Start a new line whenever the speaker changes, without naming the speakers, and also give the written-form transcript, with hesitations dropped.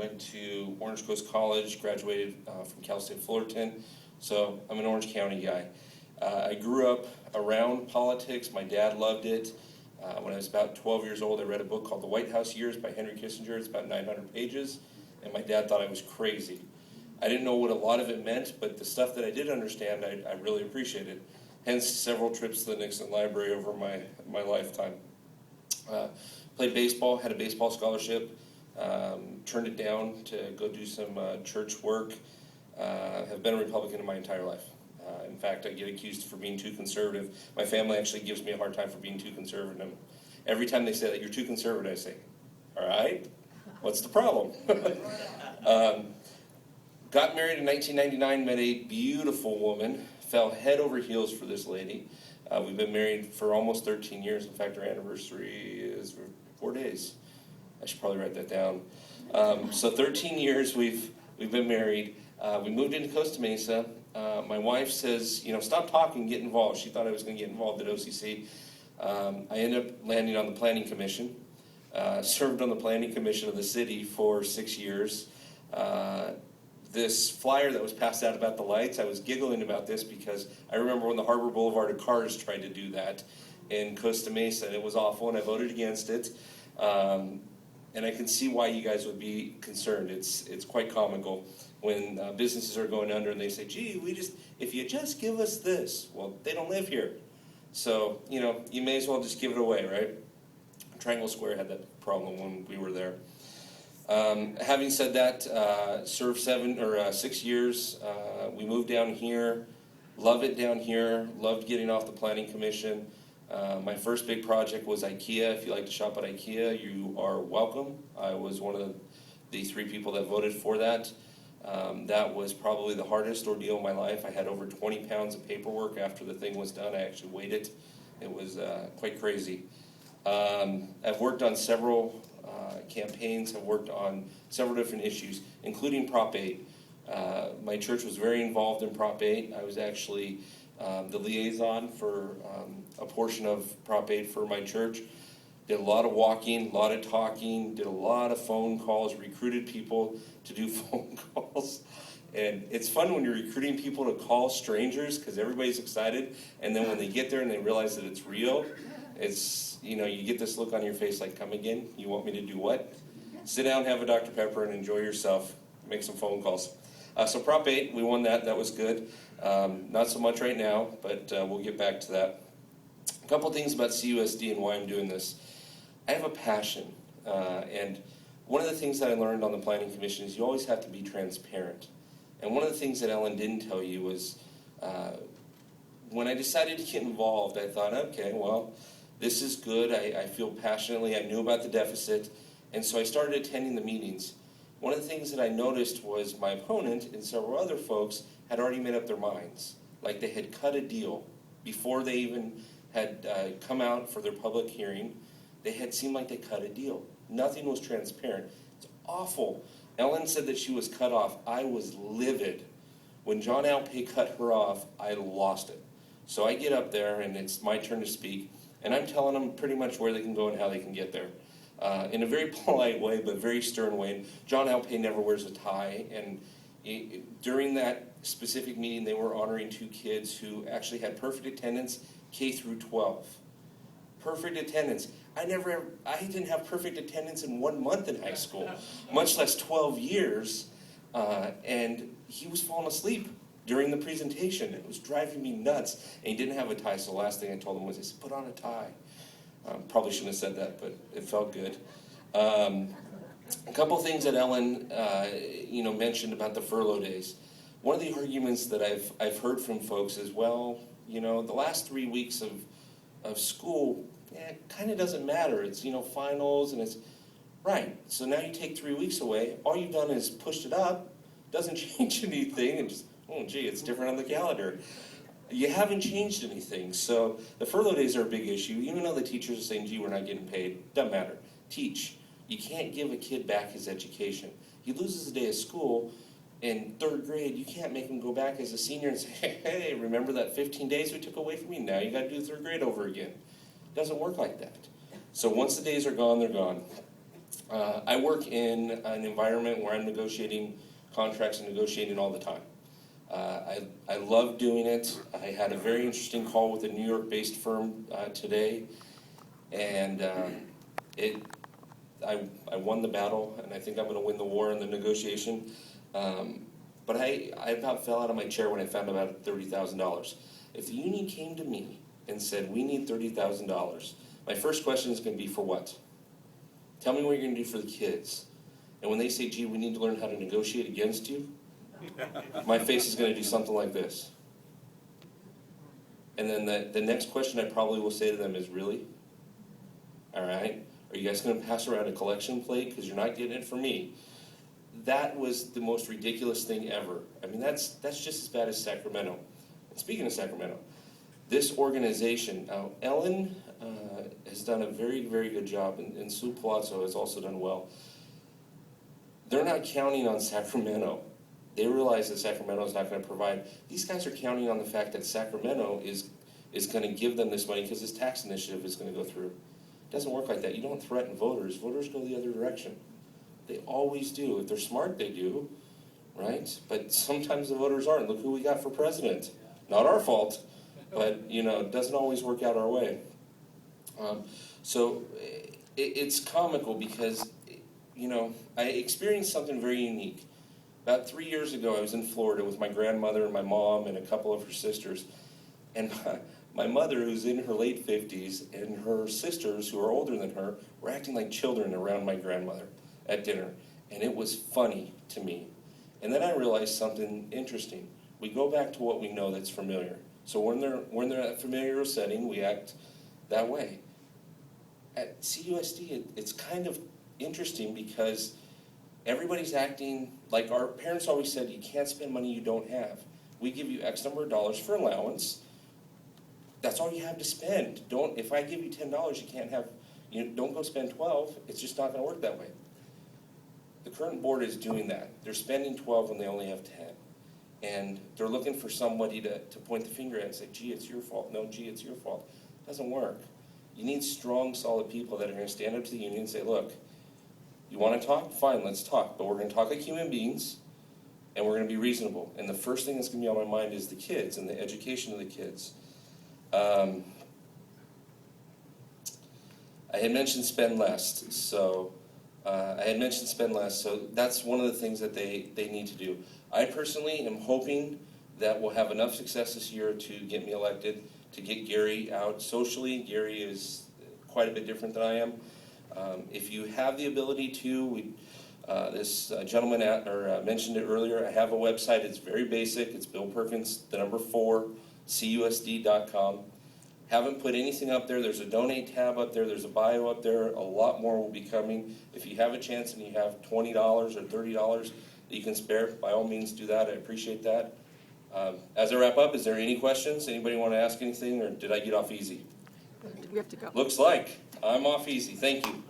went to Orange Coast College, graduated from Cal State Fullerton, so I'm an Orange County guy. I grew up around politics. My dad loved it. When I was about 12 years old, I read a book called The White House Years by Henry Kissinger. It's about 900 pages, and my dad thought I was crazy. I didn't know what a lot of it meant, but the stuff that I did understand, I really appreciated. Hence, several trips to the Nixon Library over my lifetime. Played baseball, had a baseball scholarship, turned it down to go do some church work. Have been a Republican in my entire life. In fact, I get accused for being too conservative. My family actually gives me a hard time for being too conservative. And every time they say that you're too conservative, I say, all right, what's the problem? Got married in 1999, met a beautiful woman, fell head over heels for this lady. We've been married for almost 13 years. In fact, our anniversary is 4 days. I should probably write that down. So 13 years we've been married. We moved into Costa Mesa. My wife says, stop talking, get involved. She thought I was going to get involved at OCC. I ended up landing on the Planning Commission. Served on the Planning Commission of the city for 6 years. This flyer that was passed out about the lights, I was giggling about this because I remember when the Harbor Boulevard of Cars tried to do that in Costa Mesa, and it was awful, and I voted against it. And I can see why you guys would be concerned. It's quite comical when businesses are going under and they say, gee, if you just give us this. Well, they don't live here. So, you may as well just give it away, right? Triangle Square had that problem when we were there. Having said that, served 6 years. We moved down here. Love it down here. Loved getting off the Planning Commission. My first big project was IKEA. If you like to shop at IKEA, you are welcome. I was one of the 3 people that voted for that. That was probably the hardest ordeal of my life. I had over 20 pounds of paperwork after the thing was done. I actually weighed it. It was quite crazy. I've worked on several campaigns, have worked on several different issues, including Prop 8. My church was very involved in Prop 8. I was actually the liaison for a portion of Prop 8 for my church. Did a lot of walking, a lot of talking, did a lot of phone calls, recruited people to do phone calls. And it's fun when you're recruiting people to call strangers because everybody's excited. And then when they get there and they realize that it's real, it's, you get this look on your face like, come again? You want me to do what? Sit down, have a Dr. Pepper, and enjoy yourself. Make some phone calls. So Prop 8, we won that. That was good. Not so much right now, but we'll get back to that. A couple things about CUSD and why I'm doing this. I have a passion, and one of the things that I learned on the Planning Commission is you always have to be transparent. And one of the things that Ellen didn't tell you was when I decided to get involved, I thought, okay, well, this is good. I feel passionately. I knew about the deficit, and so I started attending the meetings. One of the things that I noticed was my opponent and several other folks had already made up their minds. Like they had cut a deal before they even had come out for their public hearing. They had seemed like they cut a deal. Nothing was transparent. It's awful. Ellen said that she was cut off. I was livid. When John Alpay cut her off, I lost it. So I get up there, and it's my turn to speak, and I'm telling them pretty much where they can go and how they can get there. In a very polite way, but very stern way. And John Alpay never wears a tie, and during that specific meeting, they were honoring 2 kids who actually had perfect attendance, K through 12. Perfect attendance. I didn't have perfect attendance in 1 month in high school, much less 12 years, and he was falling asleep during the presentation. It was driving me nuts, and he didn't have a tie, so the last thing I told him was, I said, put on a tie. Probably shouldn't have said that, but it felt good. A couple things that Ellen, mentioned about the furlough days. One of the arguments that I've heard from folks is, well, the last 3 weeks of school, it kind of doesn't matter. It's, finals, and it's, right. So now you take 3 weeks away. All you've done is pushed it up. Doesn't change anything, and just, oh, gee, it's different on the calendar. You haven't changed anything. So the furlough days are a big issue. Even though the teachers are saying, gee, we're not getting paid, doesn't matter. Teach. You can't give a kid back his education. He loses a day of school in 3rd grade. You can't make him go back as a senior and say, hey, remember that 15 days we took away from you? Now you got to do 3rd grade over again. It doesn't work like that. So once the days are gone, they're gone. I work in an environment where I'm negotiating contracts and negotiating all the time. I love doing it. I had a very interesting call with a New York-based firm today, and I won the battle, and I think I'm going to win the war in the negotiation. But I about fell out of my chair when I found out about $30,000. If the union came to me and said, we need $30,000, my first question is going to be, for what? Tell me what you're going to do for the kids. And when they say, gee, we need to learn how to negotiate against you, my face is going to do something like this. And then the next question I probably will say to them is, really? All right? Are you guys going to pass around a collection plate because you're not getting it from me? That was the most ridiculous thing ever. I mean, that's just as bad as Sacramento. And speaking of Sacramento, this organization, Ellen has done a very, very good job, and Sue Palazzo has also done well. They're not counting on Sacramento. They realize that Sacramento is not going to provide. These guys are counting on the fact that Sacramento is going to give them this money because this tax initiative is going to go through. It doesn't work like that. You don't threaten voters. Voters go the other direction. They always do. If they're smart, they do, right? But sometimes the voters aren't. Look who we got for president. Not our fault, but, it doesn't always work out our way. So it's comical because, I experienced something very unique. About 3 years ago, I was in Florida with my grandmother and my mom and a couple of her sisters. And my mother, who's in her late 50s, and her sisters, who are older than her, were acting like children around my grandmother at dinner. And it was funny to me. And then I realized something interesting. We go back to what we know that's familiar. So when they're in a familiar setting, we act that way. At CUSD, it's kind of interesting because everybody's acting like our parents always said, you can't spend money you don't have. We give you X number of dollars for allowance. That's all you have to spend. If I give you $10, you can't have, don't go spend 12. It's just not going to work that way. The current board is doing that. They're spending 12 when they only have 10. And they're looking for somebody to point the finger at and say, gee, it's your fault. No, gee, it's your fault. It doesn't work. You need strong, solid people that are going to stand up to the union and say, look, you want to talk? Fine, let's talk. But we're going to talk like human beings, and we're going to be reasonable. And the first thing that's going to be on my mind is the kids and the education of the kids. I had mentioned spend less. So that's one of the things that they need to do. I personally am hoping that we'll have enough success this year to get me elected, to get Gary out socially. Gary is quite a bit different than I am. If you have the ability to, this gentleman mentioned it earlier, I have a website. It's very basic. It's Bill Perkins, 4, CUSD.com. Haven't put anything up there. There's a donate tab up there. There's a bio up there. A lot more will be coming. If you have a chance and you have $20 or $30 that you can spare, by all means do that. I appreciate that. As I wrap up, is there any questions? Anybody want to ask anything, or did I get off easy?
We have to go.
Looks like I'm off easy. Thank you.